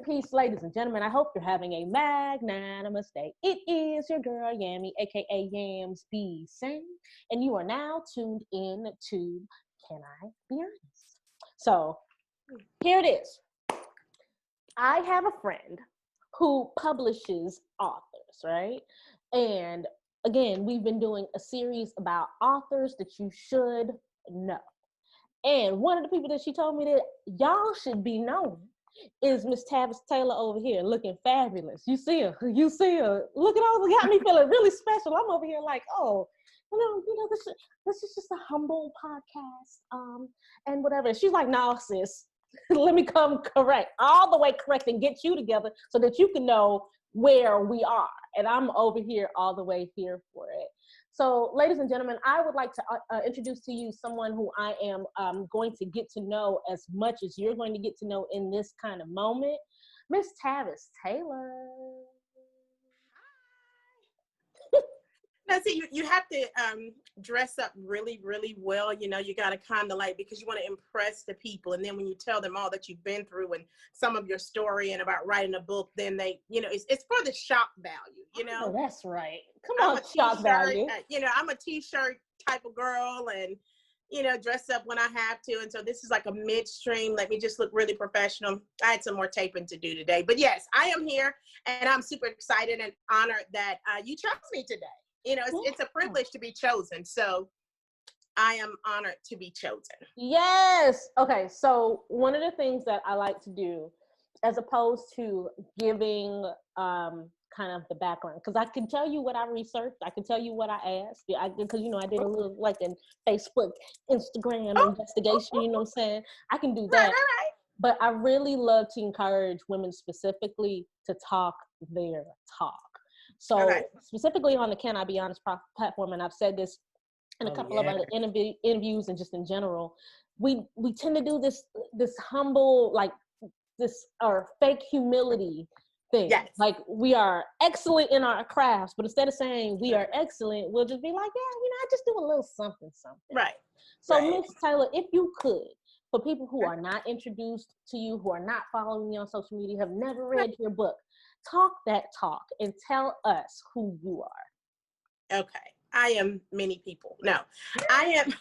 peace, ladies and gentlemen. I hope you're having a magnanimous day. It is your girl, Yamie, aka YamzBsayin, and you are now tuned in to Can I Be Honest? So, here it is. I have a friend who publishes authors, right? And again, we've been doing a series about authors that you should know. And one of the people that she told me that y'all should be knowing is Miss Tavis Taylor over here, looking fabulous. You see her. Look at all, got me feeling really special. I'm over here like, oh, this is just a humble podcast, and whatever. She's like, no, sis, let me come correct, all the way correct, and get you together so that you can know where we are. And I'm over here all the way here for it. So, ladies and gentlemen, I would like to introduce to you someone who I am going to get to know as much as you're going to get to know in this kind of moment, Miss Tavis Taylor. Now, see, you have to dress up really, really well. You know, you got to kind of like, because you want to impress the people. And then when you tell them all that you've been through and some of your story and about writing a book, then they, you know, it's for the shock value, you know. Oh, that's right. Come on, shock value. You know, I'm a t-shirt type of girl and, you know, dress up when I have to. And so this is like a midstream. Let me just look really professional. I had some more taping to do today. But yes, I am here and I'm super excited and honored that you chose me today. You know, it's a privilege to be chosen. So I am honored to be chosen. Yes. Okay. So one of the things that I like to do, as opposed to giving kind of the background, because I can tell you what I researched. I can tell you what I asked. Because, you know, I did a little like in Facebook, Instagram investigation, you know what I'm saying? I can do that. Right. But I really love to encourage women specifically to talk their talk. So specifically on the Can I Be Honest platform, and I've said this in a couple of other interviews and just in general, we tend to do this humble, like this, or fake humility thing. Yes. Like we are excellent in our crafts, but instead of saying we are excellent, we'll just be like, yeah, you know, I just do a little something. Right. So Miss Taylor, if you could, for people who are not introduced to you, who are not following you on social media, have never read your book, talk that talk and tell us who you are. Okay. I am many people. No, I am.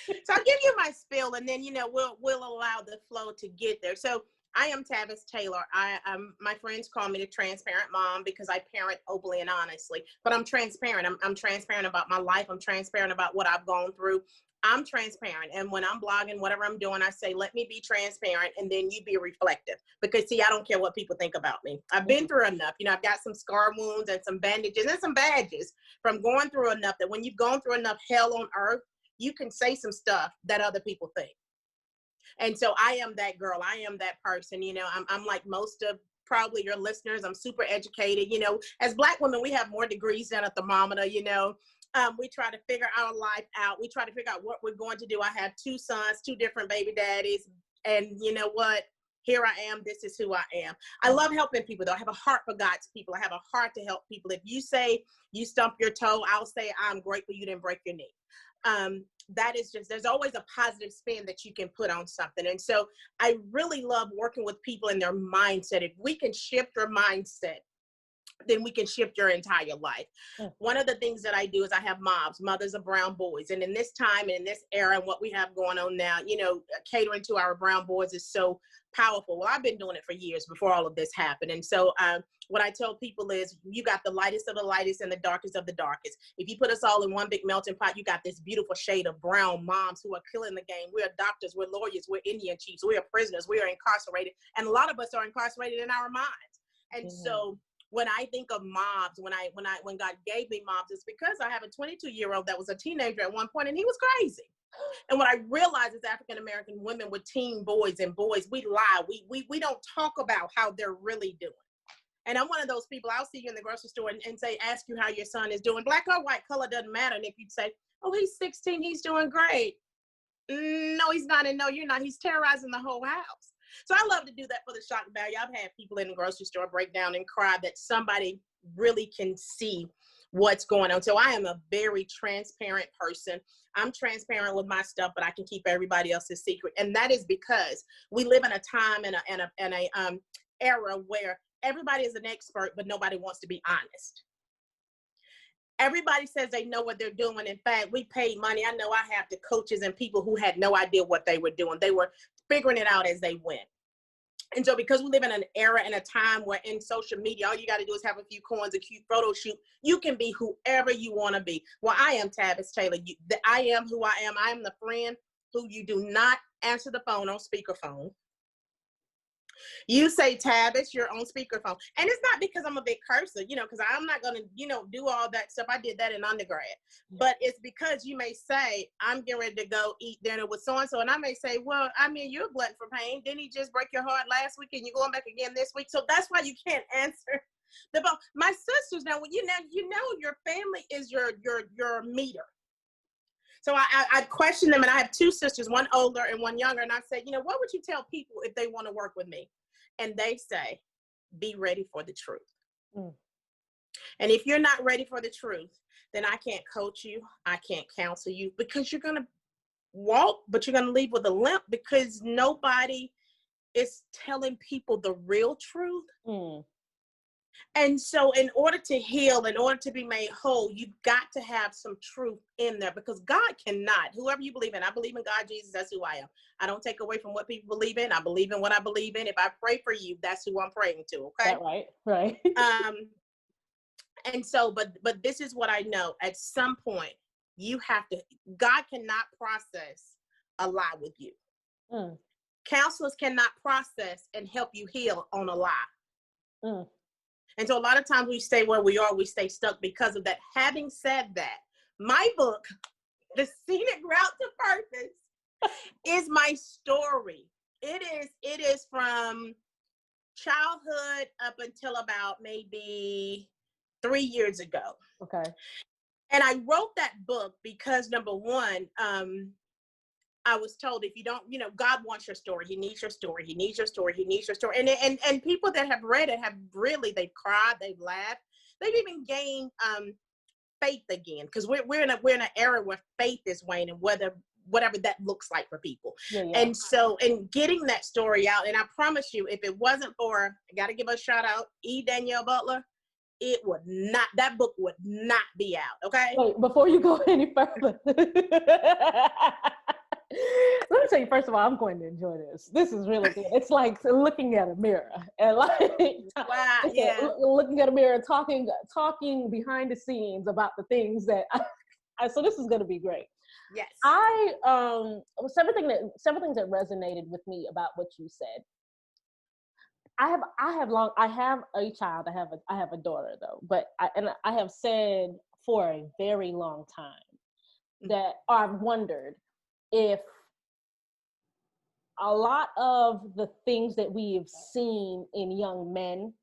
So I'll give you my spiel and then, you know, we'll allow the flow to get there. So I am Tavis Taylor. My friends call me the transparent mom because I parent openly and honestly, but I'm transparent. I'm transparent about my life. I'm transparent about what I've gone through. I'm transparent. And when I'm blogging, whatever I'm doing, I say, let me be transparent and then you be reflective. Because see, I don't care what people think about me. I've been through enough. You know, I've got some scar wounds and some bandages and some badges from going through enough that when you've gone through enough hell on earth, you can say some stuff that other people think. And so I am that girl. I am that person. You know, I'm like most of probably your listeners. I'm super educated. You know, as Black women, we have more degrees than a thermometer, you know. We try to figure our life out. We try to figure out what we're going to do. I have 2 sons, 2 different baby daddies. And you know what? Here I am. This is who I am. I love helping people, though. I have a heart for God's people. I have a heart to help people. If you say you stump your toe, I'll say I'm grateful you didn't break your knee. That is just, there's always a positive spin that you can put on something. And so I really love working with people in their mindset. If we can shift your mindset, then we can shift your entire life. One of the things that I do is I have mothers of brown boys. And in this time, and in this era, and what we have going on now, you know, catering to our brown boys is so powerful. Well, I've been doing it for years before all of this happened. And so what I tell people is you got the lightest of the lightest and the darkest of the darkest. If you put us all in one big melting pot, you got this beautiful shade of brown moms who are killing the game. We're doctors, we're lawyers, we're Indian chiefs, we are prisoners, we are incarcerated. And a lot of us are incarcerated in our minds. And so when I think of mobs, when God gave me mobs, it's because I have a 22-year-old that was a teenager at one point and he was crazy. And what I realized is African-American women with teen boys and boys, we lie. We don't talk about how they're really doing. And I'm one of those people, I'll see you in the grocery store and say, ask you how your son is doing. Black or white, color doesn't matter. And if you say, oh, he's 16, he's doing great. No, he's not. And no, you're not. He's terrorizing the whole house. So I love to do that for the shock value. I've had people in the grocery store break down and cry that somebody really can see what's going on. So I am a very transparent person. I'm transparent with my stuff, but I can keep everybody else's secret. And that is because we live in a time and a era where everybody is an expert, but nobody wants to be honest. Everybody says they know what they're doing. In fact, we paid money. I know I have the coaches and people who had no idea what they were doing. They were figuring it out as they went. And so because we live in an era and a time where in social media, all you got to do is have a few coins, a cute photo shoot. You can be whoever you want to be. Well, I am Tavis Taylor. I am who I am. I am the friend who you do not answer the phone on speakerphone. You say, Tavis, you're on speakerphone. And it's not because I'm a big cursor, because I'm not going to, do all that stuff. I did that in undergrad. But it's because you may say, I'm getting ready to go eat dinner with so-and-so. And I may say, well, I mean, you're a glutton for pain. Didn't he just break your heart last week and you're going back again this week? So that's why you can't answer the phone. My sisters, now, your family is your meter. So I question them, and I have two sisters, one older and one younger. And I say, what would you tell people if they want to work with me? And they say, be ready for the truth. Mm. And if you're not ready for the truth, then I can't coach you. I can't counsel you, because you're going to walk, but you're going to leave with a limp, because nobody is telling people the real truth. Mm. And so in order to heal, in order to be made whole, you've got to have some truth in there, because God cannot, whoever you believe in, I believe in God, Jesus, that's who I am. I don't take away from what people believe in. I believe in what I believe in. If I pray for you, that's who I'm praying to. Okay. That right. And so, but this is what I know. At some point, God cannot process a lie with you. Mm. Counselors cannot process and help you heal on a lie. Mm. And so a lot of times we stay where we are, we stay stuck because of that. Having said that, my book, The Scenic Route to Purpose, is my story. It is from childhood up until about maybe 3 years ago. Okay. And I wrote that book because, number one, I was told, if you don't, God wants your story. He needs your story. He needs your story. He needs your story. And people that have read it have really, they've cried, they've laughed, they've even gained faith again, because we're in an era where faith is waning, whatever that looks like for people. Yeah. And so, in getting that story out, and I promise you, if it wasn't for, I got to give a shout out, Danielle Butler, that book would not be out. Okay. Wait, before you go any further. Let me tell you, first of all, I'm going to enjoy this. This is really good. It's like looking at a mirror and wow, yeah. Looking at a mirror, talking behind the scenes about the things that so this is going to be great. Yes. Several things that resonated with me about what you said. I have a child. I have a daughter though, but I have said for a very long time that I've wondered if a lot of the things that we've seen in young men,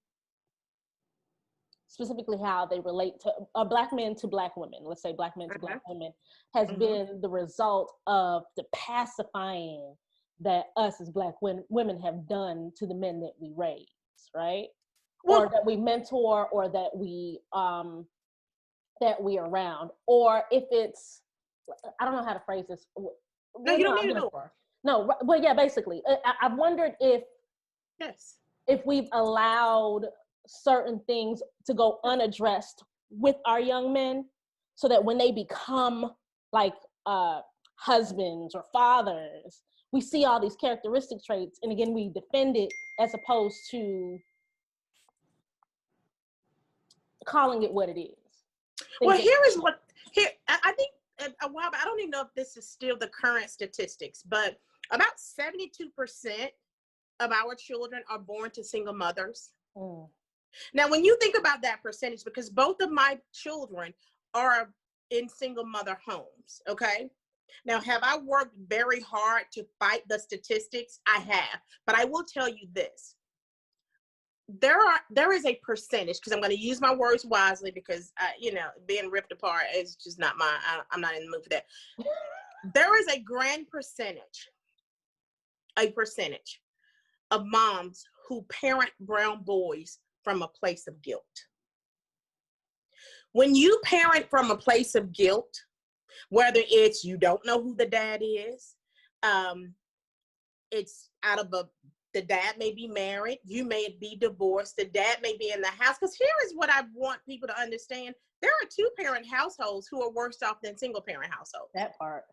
specifically how they relate to black men to black women, let's say black men to black women, has been the result of the pacifying that us as black women have done to the men that we raise, right? Well, or that we mentor, or that we around, or if it's, I don't know how to phrase this. No, you don't need to know. No, well, yeah, basically, I've wondered if we've allowed certain things to go unaddressed with our young men, so that when they become like husbands or fathers, we see all these characteristic traits, and again, we defend it as opposed to calling it what it is. Well, I think a while back, I don't even know if this is still the current statistics, but about 72% of our children are born to single mothers. Mm. Now, when you think about that percentage, because both of my children are in single mother homes, okay? Now, have I worked very hard to fight the statistics? I have, but I will tell you this. There is a percentage, because I'm going to use my words wisely, because being ripped apart is just not I'm not in the mood for that. There is a grand percentage of moms who parent brown boys from a place of guilt. When you parent from a place of guilt, whether it's you don't know who the dad is, it's out of a The dad may be married. You may be divorced. The dad may be in the house. Because here is what I want people to understand. There are two-parent households who are worse off than single-parent households. That part.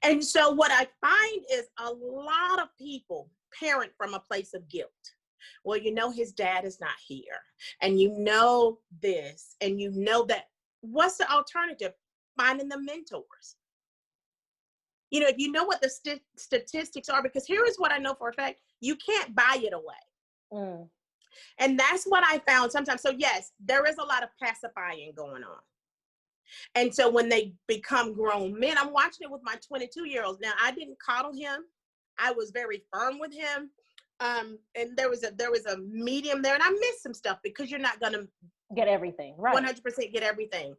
And so what I find is a lot of people parent from a place of guilt. Well, you know, his dad is not here. And you know this. And you know that. What's the alternative? Finding the mentors. You know, if you know what the statistics are, because here is what I know for a fact, you can't buy it away. And that's what I found sometimes. So yes, there is a lot of pacifying going on. And so when they become grown men, I'm watching it with my 22-year-olds. Now, I didn't coddle him. I was very firm with him. And there was a medium there, and I missed some stuff because you're not going to get everything, right? 100% get everything.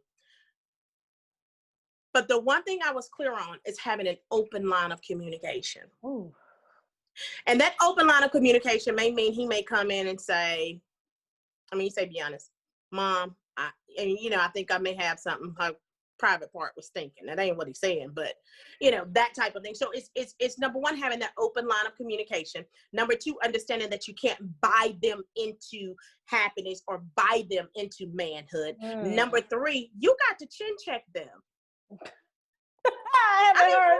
But the one thing I was clear on is having an open line of communication. Ooh. And that open line of communication may mean he may come in and say, be honest, Mom, I think I may have something, her private part was stinking. That ain't what he's saying, but that type of thing. So it's number one, having that open line of communication. Number two, understanding that you can't buy them into happiness or buy them into manhood. Number three, you got to chin check them. I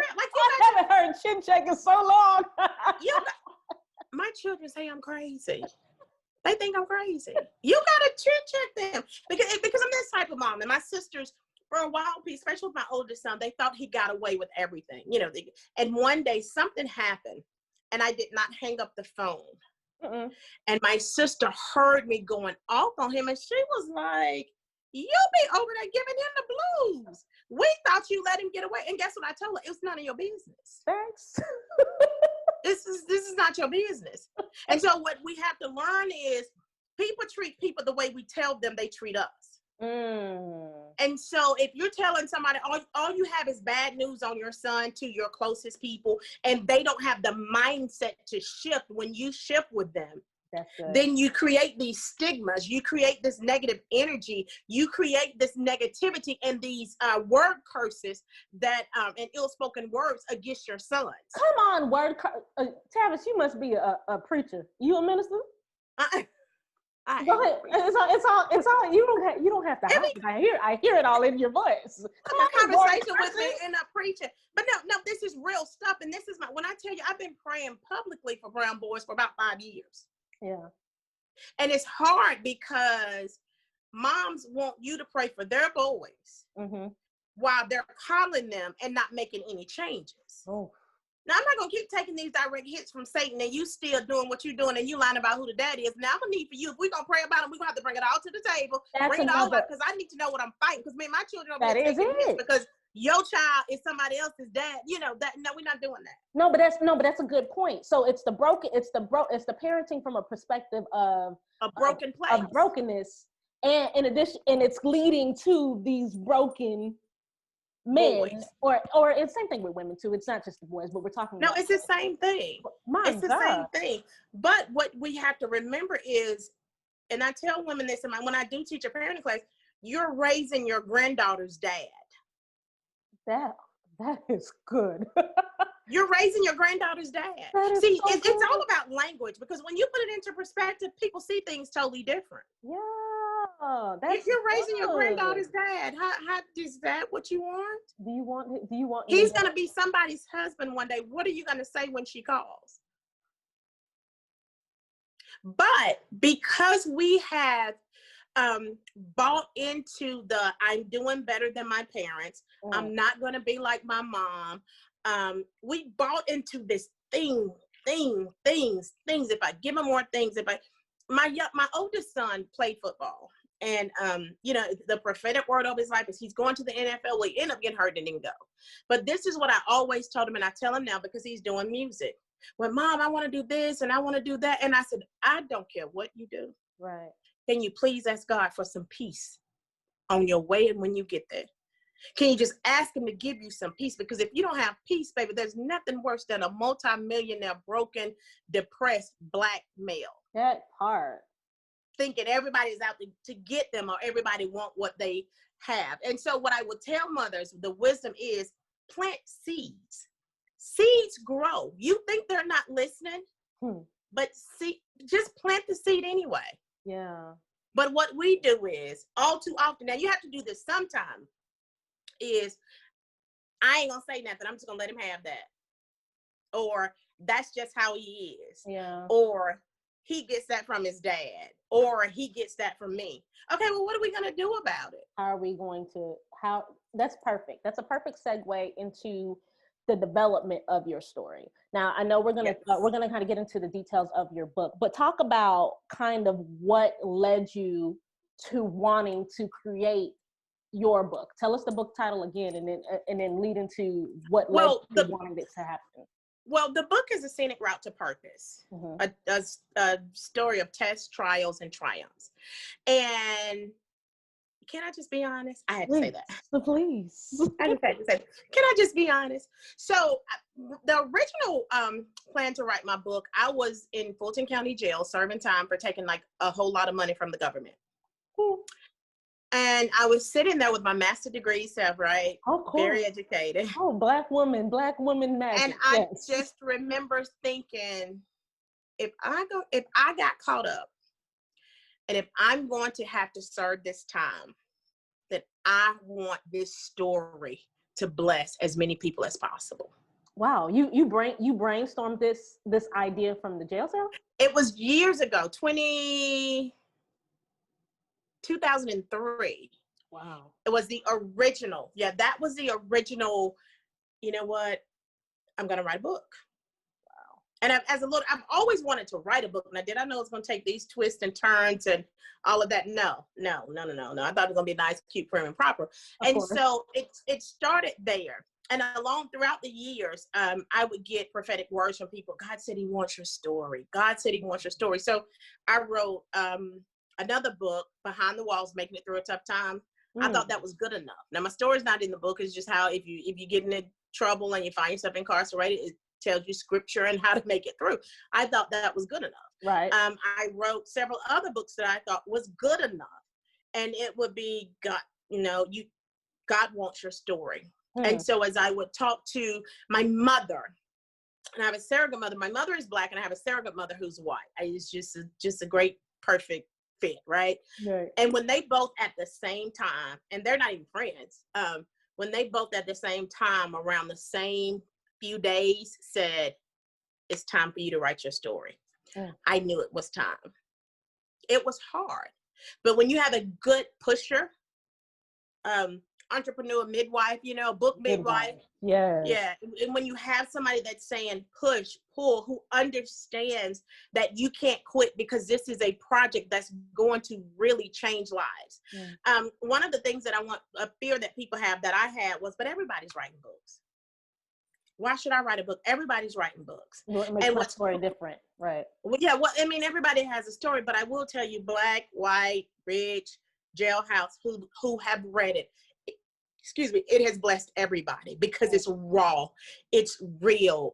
haven't heard chin check in so long. My children say I'm crazy. They think I'm crazy. You gotta chin check them because I'm this type of mom. And my sisters, for a while, especially with my oldest son, they thought he got away with everything. And one day something happened, and I did not hang up the phone. And my sister heard me going off on him, and she was like, "You be over there giving him the blues. We thought you let him get away." And guess what I told her? It was none of your business. Thanks. This is not your business. And so what we have to learn is people treat people the way we tell them they treat us. And so if you're telling somebody all you have is bad news on your son to your closest people, and they don't have the mindset to shift when you shift with them, then you create these stigmas, you create this negative energy, you create this negativity and these word curses that and ill-spoken words against your sons. Come on, Tavis, you must be a preacher. You a minister? Go ahead. It's all. You don't have to hide. I hear it all in your voice. Come on, conversation with me and not preaching. But no, this is real stuff, and this is when I tell you, I've been praying publicly for brown boys for about 5 years. Yeah. And it's hard because moms want you to pray for their boys while they're calling them and not making any changes. Oh. Now, I'm not going to keep taking these direct hits from Satan and you still doing what you're doing and you lying about who the daddy is. Now, I'm going to need for you, if we're going to pray about it, we're going to have to bring it all to the table. Bring it all up, because I need to know what I'm fighting. Because, man, my children are taking hits because your child is somebody else's dad. No, we're not doing that. No, but that's a good point. So it's the parenting from a perspective of a broken place, of brokenness, and in addition, and it's leading to these broken men, boys. or it's same thing with women too. It's not just the boys, but we're talking. No, it's the same thing. It's the same thing. But what we have to remember is, and I tell women this, and when I do teach a parenting class, you're raising your granddaughter's dad. That is good. You're raising your granddaughter's dad. See, so it's all about language, because when you put it into perspective, people see things totally different. Yeah, that's you're raising your granddaughter's dad. How is that what you want? Do you want? He's gonna be somebody's husband one day. What are you gonna say when she calls? But because we have bought into the I'm doing better than my parents, I'm not going to be like my mom, we bought into this things. If I give him more things, my oldest son played football, and the prophetic word of his life is he's going to the NFL. Well, he ended up getting hurt and didn't go. But this is what I always told him, and I tell him now because he's doing music. Well, Mom, I want to do this and I want to do that. And I said, I don't care what you do. Right. Can you please ask God for some peace on your way and when you get there? Can you just ask him to give you some peace? Because if you don't have peace, baby, there's nothing worse than a multi-millionaire, broken, depressed black male. That part. Thinking everybody's out to get them, or everybody want what they have. And so what I would tell mothers, the wisdom is plant seeds. Seeds grow. You think they're not listening? but see, just plant the seed anyway. Yeah. But what we do is all too often, now you have to do this sometime, is I ain't gonna say nothing. I'm just gonna let him have that. Or that's just how he is. Yeah. Or he gets that from his dad. Or he gets that from me. Okay, well, what are we gonna do about it? How are we going to, that's perfect. That's a perfect segue into the development of your story. Now, I know we're gonna kind of get into the details of your book, but talk about kind of what led you to wanting to create your book. Tell us the book title again, and then lead into what led you wanting it to happen. Well, the book is A Scenic Route to Purpose, a story of tests, trials, and triumphs. And can I just be honest? I had to say that. Please. I just had to say, can I just be honest? So the original plan to write my book, I was in Fulton County Jail serving time for taking like a whole lot of money from the government. And I was sitting there with my master's degree self, right? Oh, cool. Very educated. Oh, black woman magic. And I just remember thinking, if I got caught up, and if I'm going to have to serve this time, then I want this story to bless as many people as possible. Wow, you brainstormed this idea from the jail cell? It was years ago, 2003. Wow. It was the original. Yeah, that was the original. You know what? I'm going to write a book. Wow. And I've always wanted to write a book. Now, did I know it's going to take these twists and turns and all of that? No. I thought it was going to be nice, cute, prim, and proper. So it started there. And along throughout the years, I would get prophetic words from people. God said he wants your story. God said he wants your story. So I wrote another book, Behind the Walls, Making It Through a Tough Time. I thought that was good enough. Now, my story's not in the book. It's just how if you get into trouble and you find yourself incarcerated, it tells you scripture and how to make it through. I thought that was good enough. Right. I wrote several other books that I thought was good enough. And it would be, God wants your story. And so as I would talk to my mother, and I have a surrogate mother. My mother is Black, and I have a surrogate mother who's white. It's just a great, perfect fit, right? And when they both at the same time, and they're not even friends, when they both at the same time around the same few days said, it's time for you to write your story. I knew it was time. It was hard. But when you have a good pusher, entrepreneur midwife, book midwife. Yes. Yeah. And when you have somebody that's saying push, pull, who understands that you can't quit because this is a project that's going to really change lives. One of the things that a fear that people have that I had was, but everybody's writing books. Why should I write a book? Everybody's writing books. What makes my story different, right? Well, yeah, everybody has a story, but I will tell you, Black, white, rich, jailhouse, who have read it, it has blessed everybody because it's raw, it's real,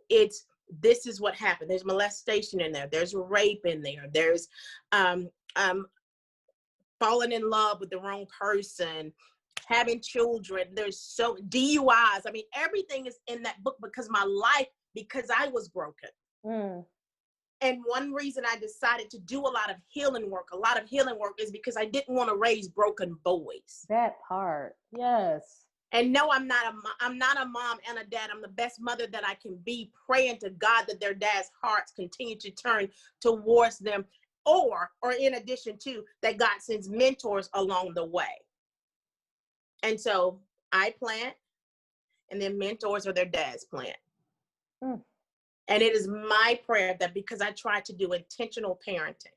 this is what happened. There's molestation in there, there's rape in there, there's falling in love with the wrong person, having children, there's so DUIs. I mean, everything is in that book because I was broken. And one reason I decided to do a lot of healing work is because I didn't want to raise broken boys. That part, yes. And no, I'm not a mom and a dad. I'm the best mother that I can be, praying to God that their dad's hearts continue to turn towards them, or in addition to that, God sends mentors along the way. And so I plant, and then mentors or their dads plant. And it is my prayer that because I try to do intentional parenting,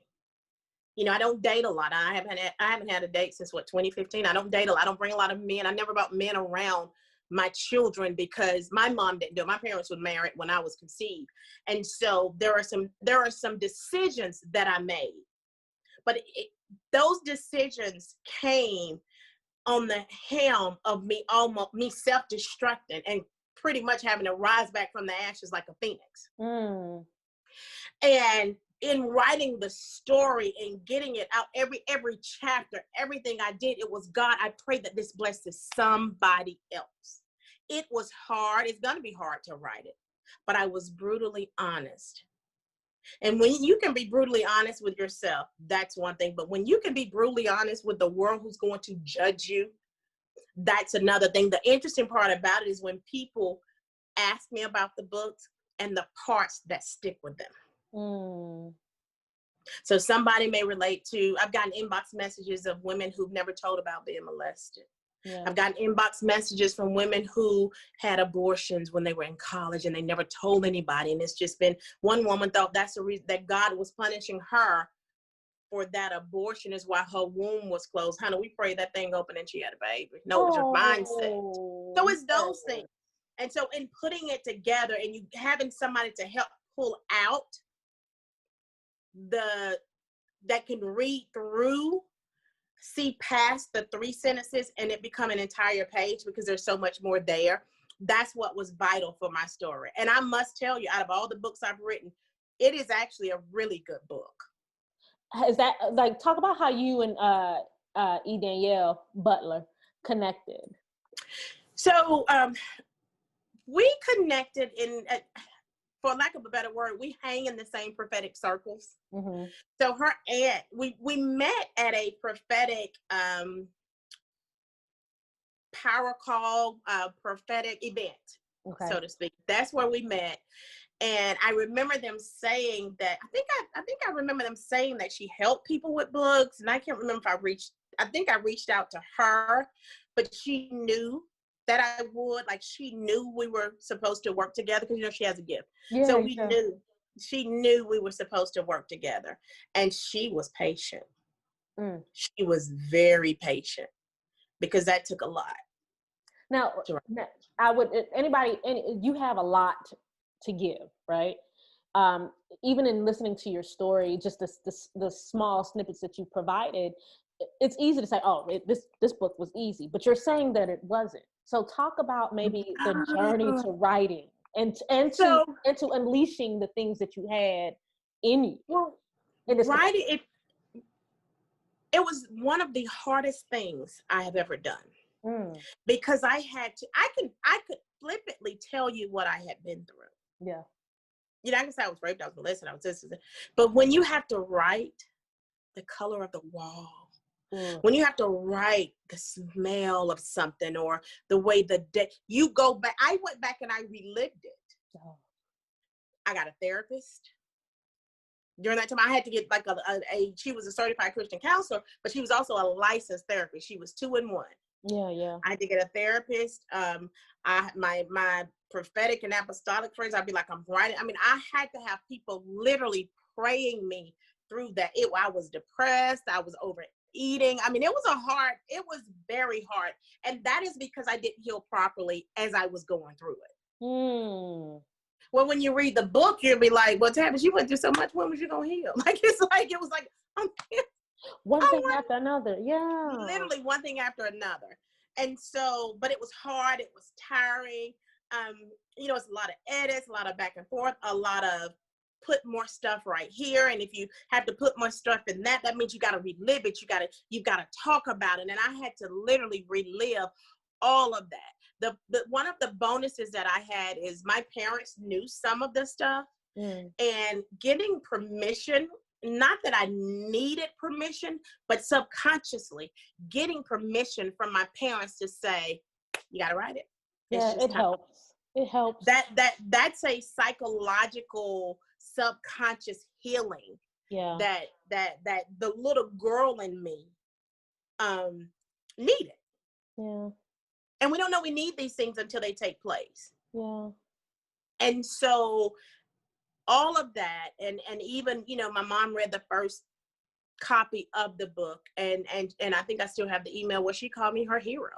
I don't date a lot. I haven't had a date since 2015. I don't date a lot. I don't bring a lot of men. I never brought men around my children because my mom didn't do it. My parents were married when I was conceived. And so there are some decisions that I made, but those decisions came on the helm of me self-destructing and pretty much having to rise back from the ashes like a phoenix. And in writing the story and getting it out, every chapter, everything I did, it was, God, I pray that this blesses somebody else. It was hard. It's going to be hard to write it, but I was brutally honest. And when you can be brutally honest with yourself, that's one thing. But when you can be brutally honest with the world who's going to judge you, that's another thing. The interesting part about it is when people ask me about the books and the parts that stick with them. Mm. So somebody may relate to, I've gotten inbox messages of women who've never told about being molested. Yeah. I've gotten inbox messages from women who had abortions when they were in college and they never told anybody. And it's just been, one woman thought that's the reason that God was punishing her for that abortion is why her womb was closed. Honey, we prayed that thing open and she had a baby. No, it was your mindset. So it's those things. And so in putting it together and you having somebody to help pull out that can read through, see past the 3 sentences and it become an entire page because there's so much more there. That's what was vital for my story. And I must tell you, out of all the books I've written, it is actually a really good book. Is that like, talk about how you and Danielle Butler connected? So we connected in, for lack of a better word, we hang in the same prophetic circles. Mm-hmm. So her aunt, we met at a prophetic power call, prophetic event, so to speak. That's where we met. And I remember them saying that, I think I remember them saying that she helped people with books. And I can't remember if I think I reached out to her, but she knew that I would, like, she knew we were supposed to work together because, you know, she has a gift. Yeah, so she knew we were supposed to work together. And she was patient. Mm. She was very patient because that took a lot. Now, I would, you have a lot to give, right? Even in listening to your story, just the small snippets that you provided, it's easy to say, oh, this book was easy, but you're saying that it wasn't. So talk about maybe the journey to writing and to unleashing the things that you had in you. Well, writing, it was one of the hardest things I have ever done. Mm. Because I could flippantly tell you what I had been through. Yeah. You know, I can say I was raped, I was molested, I was this. But when you have to write the color of the wall, when you have to write the smell of something or the way you go back, I went back and I relived it. Oh. I got a therapist. During that time, I had to get like she was a certified Christian counselor, but she was also a licensed therapist. She was 2 in 1. Yeah. I had to get a therapist. My prophetic and apostolic friends, I'd be like, I'm writing. I mean, I had to have people literally praying me through that. I was depressed. I was overeating. I mean, it was very hard. And that is because I didn't heal properly as I was going through it. Mm. Well, when you read the book, you'll be like, well, Tavis, you went through so much. When was you going to heal? It was like, one thing after another. Yeah. Literally one thing after another. And so, but it was hard. It was tiring. You know, it's a lot of edits, a lot of back and forth, a lot of put more stuff right here. And if you have to put more stuff in that means you got to relive it. You got to talk about it. And I had to literally relive all of that. The one of the bonuses that I had is my parents knew some of the stuff. And getting permission, not that I needed permission, but subconsciously getting permission from my parents to say, you got to write it. Yeah, it helps. It helps. That's a psychological subconscious healing. Yeah. That the little girl in me needed. Yeah. And we don't know we need these things until they take place. Yeah. And so all of that, and even, you know, my mom read the first copy of the book, and I think I still have the email where she called me her hero.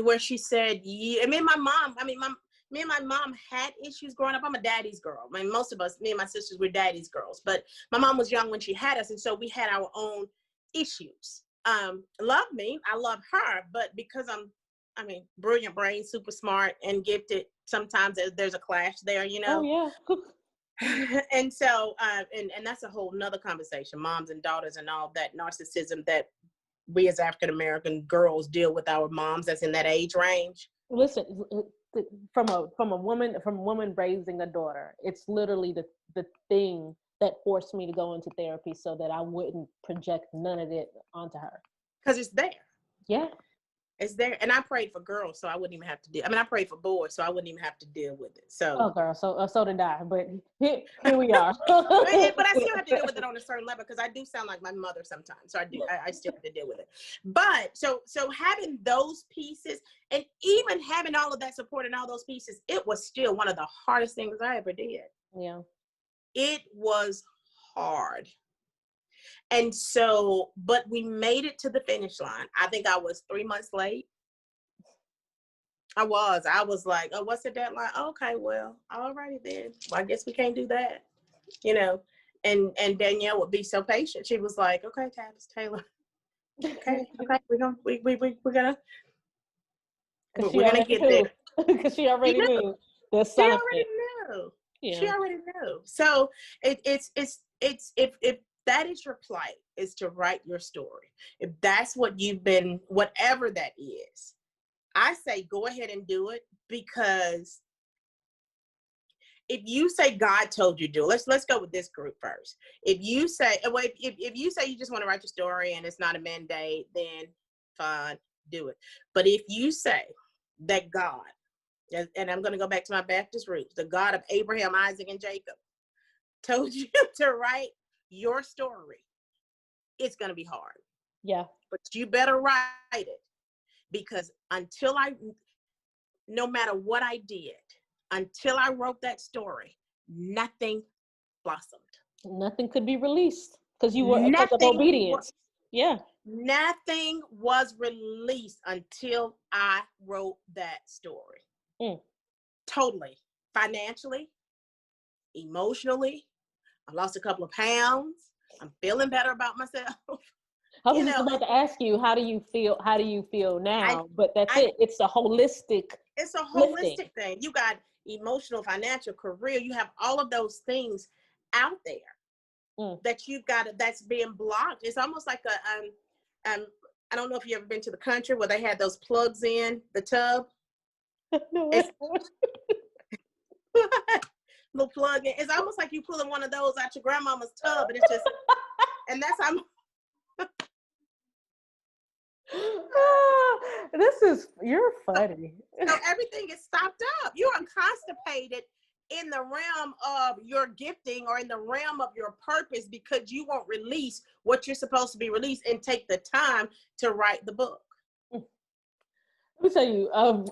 Where she said, yeah, me and my mom had issues growing up. I'm a daddy's girl. I mean, most of us, me and my sisters, were daddy's girls, but my mom was young when she had us. And so we had our own issues. Love me, I love her, but because I'm brilliant brain, super smart and gifted, sometimes there's a clash there, you know? Oh, yeah. And so, and that's a whole nother conversation, moms and daughters and all that narcissism that we as African-American girls deal with our moms that's in that age range. Listen, from a woman raising a daughter, it's literally the thing that forced me to go into therapy so that I wouldn't project none of it onto her. Because it's there. Yeah. It's there. And I prayed for girls, so I wouldn't even have to deal. I mean, I prayed for boys, so I wouldn't even have to deal with it. So, oh, girl, so did I. But here we are. but I still have to deal with it on a certain level because I do sound like my mother sometimes. So I still have to deal with it. But so having those pieces and even having all of that support and all those pieces, it was still one of the hardest things I ever did. Yeah. It was hard. And so, but we made it to the finish line. I think I was 3 months late. I was like, oh, what's the deadline? Okay, well, all righty then. Well, I guess we can't do that, you know. And Danielle would be so patient. She was like, okay, Tavis Taylor. Okay, we're gonna get there. Because she already knew the assignment. She already knew. Yeah. She already knew. So it's if that is your plight, is to write your story. If that's what you've been, whatever that is, I say go ahead and do it, because if you say God told you to do it, let's go with this group first. If you say, well, if you say you just want to write your story and it's not a mandate, then fine, do it. But if you say that God, and I'm going to go back to my Baptist roots, the God of Abraham, Isaac, and Jacob told you to write your story, it's going to be hard. Yeah. But you better write it, because no matter what I did, until I wrote that story, nothing blossomed. Nothing could be released because of obedience. Yeah. Nothing was released until I wrote that story. Totally. Financially, emotionally, I lost a couple of pounds. I'm feeling better about myself. I was just about to ask you, how do you feel now? But that's it. It's a holistic. It's a holistic thing. You got emotional, financial, career. You have all of those things out there that you've got, that's being blocked. It's almost like I don't know if you've ever been to the country where they had those plugs in the tub. No. Little plug in. It's almost like you pulling one of those out your grandmama's tub, and it's just, and that's how. You're funny. So everything is stopped up. You are constipated in the realm of your gifting or in the realm of your purpose, because you won't release what you're supposed to be released and take the time to write the book. Let me tell you. I'm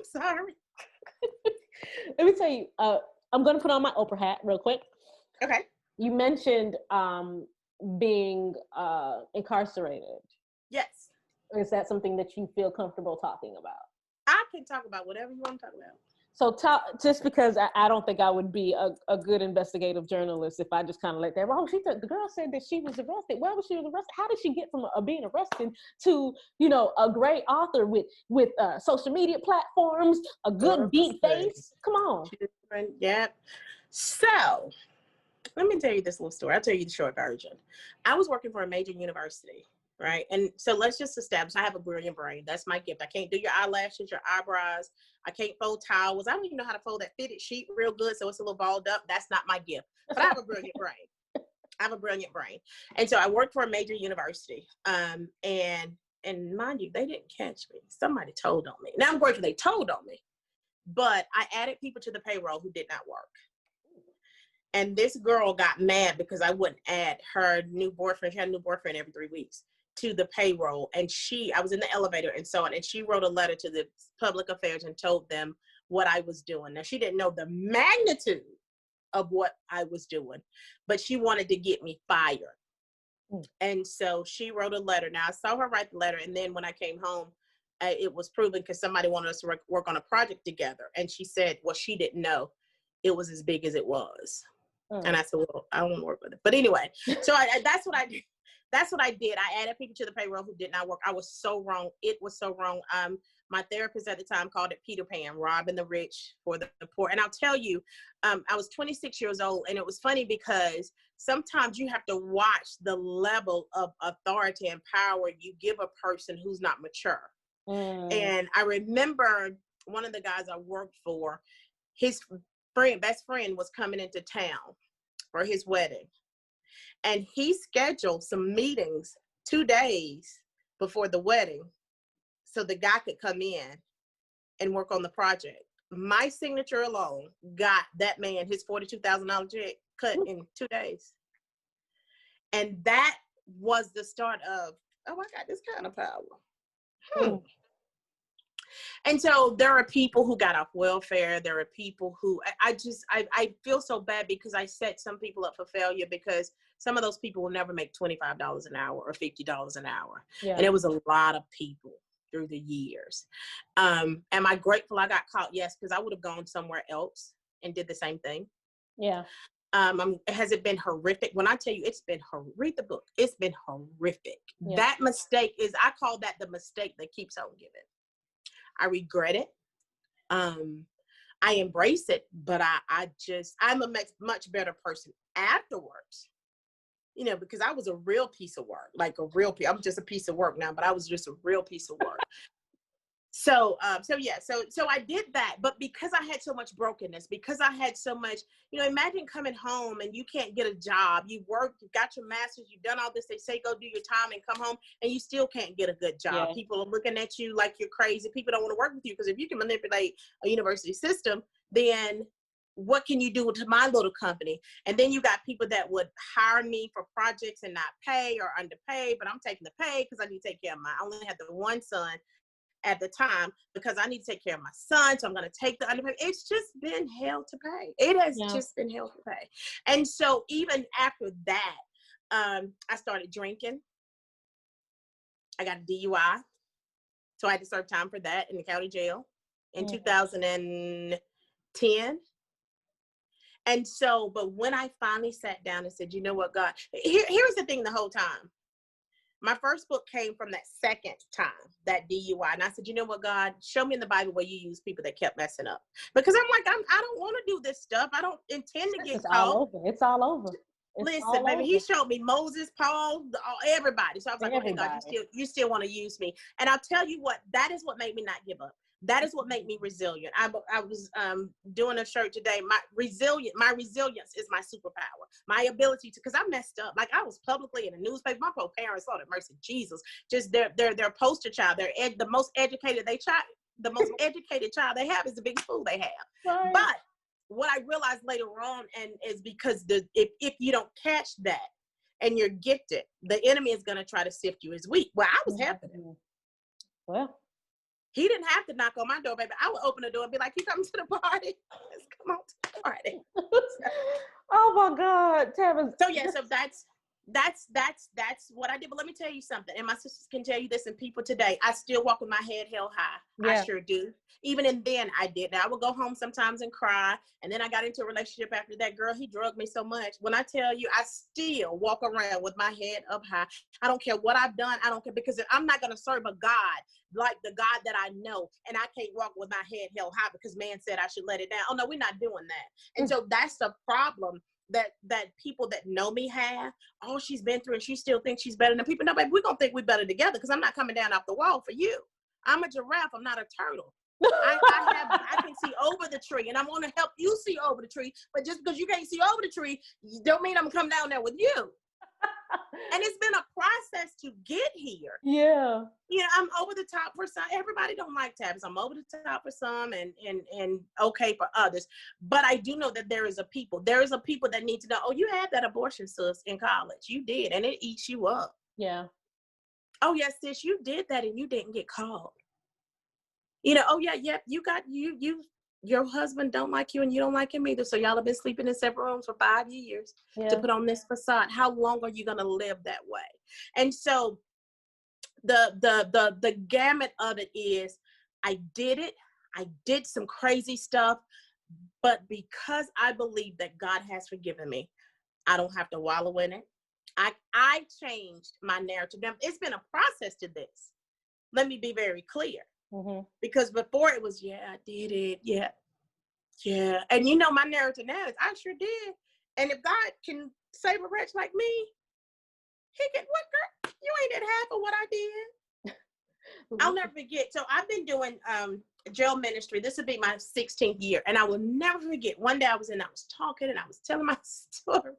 sorry. Let me tell you. I'm going to put on my Oprah hat real quick. Okay. You mentioned being incarcerated. Yes. Is that something that you feel comfortable talking about? I can talk about whatever you want to talk about. So just because I don't think I would be a good investigative journalist if I just kind of let that. Oh, the girl said that she was arrested. Where was she arrested? How did she get from being arrested to, a great author with social media platforms, a good deep face? Come on. Yeah. So let me tell you this little story. I'll tell you the short version. I was working for a major university. Right. And so let's just establish I have a brilliant brain. That's my gift. I can't do your eyelashes, your eyebrows. I can't fold towels. I don't even know how to fold that fitted sheet real good, so it's a little balled up. That's not my gift. But I have a brilliant brain. And so I worked for a major university. And mind you, they didn't catch me. Somebody told on me. Now I'm grateful they told on me. But I added people to the payroll who did not work. And this girl got mad because I wouldn't add her new boyfriend. She had a new boyfriend every 3 weeks to the payroll. And I was in the elevator and so on. And she wrote a letter to the public affairs and told them what I was doing. Now, she didn't know the magnitude of what I was doing, but she wanted to get me fired. And so she wrote a letter. Now, I saw her write the letter. And then when I came home, it was proven because somebody wanted us to work on a project together. And she said, well, she didn't know it was as big as it was. And I said, well, I don't want to work with it. But anyway, so that's what I did. That's what I did. I added people to the payroll who did not work. I was so wrong. It was so wrong. My therapist at the time called it Peter Pan, robbing the rich for the poor. And I'll tell you, I was 26 years old. And it was funny because sometimes you have to watch the level of authority and power you give a person who's not mature. And I remember one of the guys I worked for, his best friend was coming into town for his wedding. And he scheduled some meetings 2 days before the wedding so the guy could come in and work on the project. My signature alone got that man his $42,000 check cut in 2 days. And that was the start of, oh, I got this kind of power. And so there are people who got off welfare. There are people who I feel so bad because I set some people up for failure, because some of those people will never make $25 an hour or $50 an hour. Yeah. And it was a lot of people through the years. Am I grateful I got caught? Yes, because I would have gone somewhere else and did the same thing. Yeah. Has it been horrific? When I tell you it's been read the book, it's been horrific. Yeah. That mistake I call that the mistake that keeps on giving. I regret it. I embrace it, but I'm a much better person afterwards, because I was a real piece of work, like a real piece. I'm just a piece of work now, but I was just a real piece of work. So I did that, but because I had so much brokenness, because I had so much, imagine coming home and you can't get a job. You worked, you got your master's, you've done all this. They say, go do your time and come home, and you still can't get a good job. Yeah. People are looking at you like you're crazy. People don't want to work with you, because if you can manipulate a university system, then what can you do to my little company? And then you got people that would hire me for projects and not pay or underpay, but I'm taking the pay because I need to take care of I only had the one son at the time, because I need to take care of my son. So I'm going to take the underpay. It's just been hell to pay. It has just been hell to pay. And so even after that, I started drinking. I got a DUI. So I had to serve time for that in the county jail in 2010. And so, but when I finally sat down and said, you know what, God, here's the thing the whole time. My first book came from that second time, that DUI. And I said, you know what, God, show me in the Bible where you use people that kept messing up. Because I'm like, I don't want to do this stuff. I don't intend to get caught. All over. It's all over. Listen, baby, he showed me Moses, Paul, everybody. So I was like, okay, God, you still want to use me. And I'll tell you what, that is what made me not give up. That is what made me resilient. I was doing a shirt today. My resilience is my superpower. My ability to, because I messed up. Like, I was publicly in the newspaper. My poor parents, Lord have mercy, Jesus, just their poster child. The most educated child they have is the big school they have. Right. But what I realized later on, and is because if you don't catch that and you're gifted, the enemy is going to try to sift you as weak. Well, I was happening. Well, he didn't have to knock on my door, baby. I would open the door and be like, you coming to the party? Let's come on to the party. Oh my God, Tavis. So yeah, so that's what I did. But let me tell you something, and my sisters can tell you this, and people today, I still walk with my head held high. Yeah. I sure do. Even then I did. Now, I would go home sometimes and cry, and then I got into a relationship after that. Girl, he drugged me so much. When I tell you, I still walk around with my head up high. I don't care what I've done. I don't care, because I'm not going to serve a God like the God that I know, and I can't walk with my head held high because man said I should let it down. Oh no, we're not doing that. And so that's the problem that people that know me have. Oh, she's been through and she still thinks she's better than people. No, baby, we're gonna think we're better together, because I'm not coming down off the wall for you. I'm a giraffe, I'm not a turtle. I can see over the tree, and I'm gonna help you see over the tree. But just because you can't see over the tree, don't mean I'm gonna come down there with you. And it's been a process to get here. Yeah. I'm over the top for some. Everybody don't like Tavis. I'm over the top for some and okay for others. But I do know that there is a people that need to know, oh, you had that abortion, sis, in college. You did, and it eats you up. Yeah. Oh, yes, sis, you did that and you didn't get caught. Oh, yeah, you got, your husband don't like you and you don't like him either. So y'all have been sleeping in separate rooms for 5 years to put on this facade. How long are you going to live that way? And so the gamut of it is, I did it. I did some crazy stuff, but because I believe that God has forgiven me, I don't have to wallow in it. I changed my narrative. Now, it's been a process to this. Let me be very clear. Mm-hmm. Because before it was, I did it. Yeah. And my narrative now is, I sure did. And if God can save a wretch like me, he can, what, girl? You ain't did half of what I did. I'll never forget. So I've been doing jail ministry. This would be my 16th year. And I will never forget. One day I was talking and I was telling my story.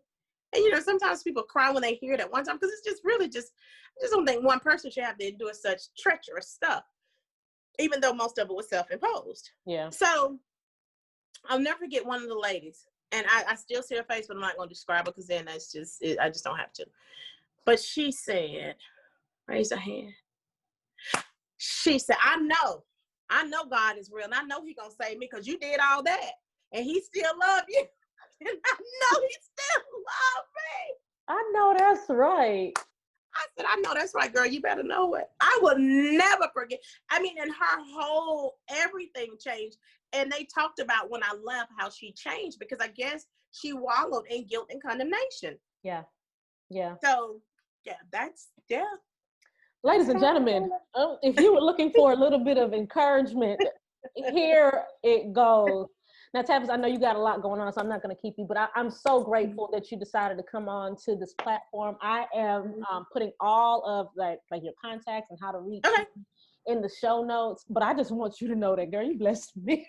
And, you know, sometimes people cry when they hear it at one time because it's just really I just don't think one person should have to endure such treacherous stuff, even though most of it was self-imposed. Yeah. So I'll never forget one of the ladies. And I still see her face, but I'm not going to describe her because then I just don't have to. But she said, raise her hand. She said, I know God is real. And I know He's going to save me because you did all that. And He still loves you. And I know He still loves me. I know that's right. I said, I know that's right, girl. You better know it. I will never forget. I mean, and her whole everything changed. And they talked about when I left how she changed because I guess she wallowed in guilt and condemnation. Yeah. Yeah. So, yeah. Ladies and gentlemen, if you were looking for a little bit of encouragement, here it goes. Now, Tavis, I know you got a lot going on, so I'm not going to keep you, but I'm so grateful that you decided to come on to this platform. I am putting all of like your contacts and how to reach you in the show notes, but I just want you to know that, girl, you blessed me.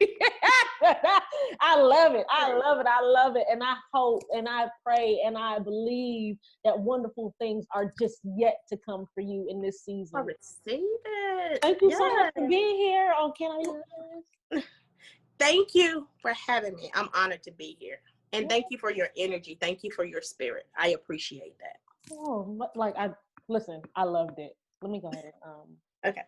I love it. I love it. I love it. And I hope and I pray and I believe that wonderful things are just yet to come for you in this season. I receive it. Thank you so much for being here on Can I Be Honest? Thank you for having me. I'm honored to be here. And thank you for your energy. Thank you for your spirit. I appreciate that. Oh, I loved it. Let me go ahead. Okay.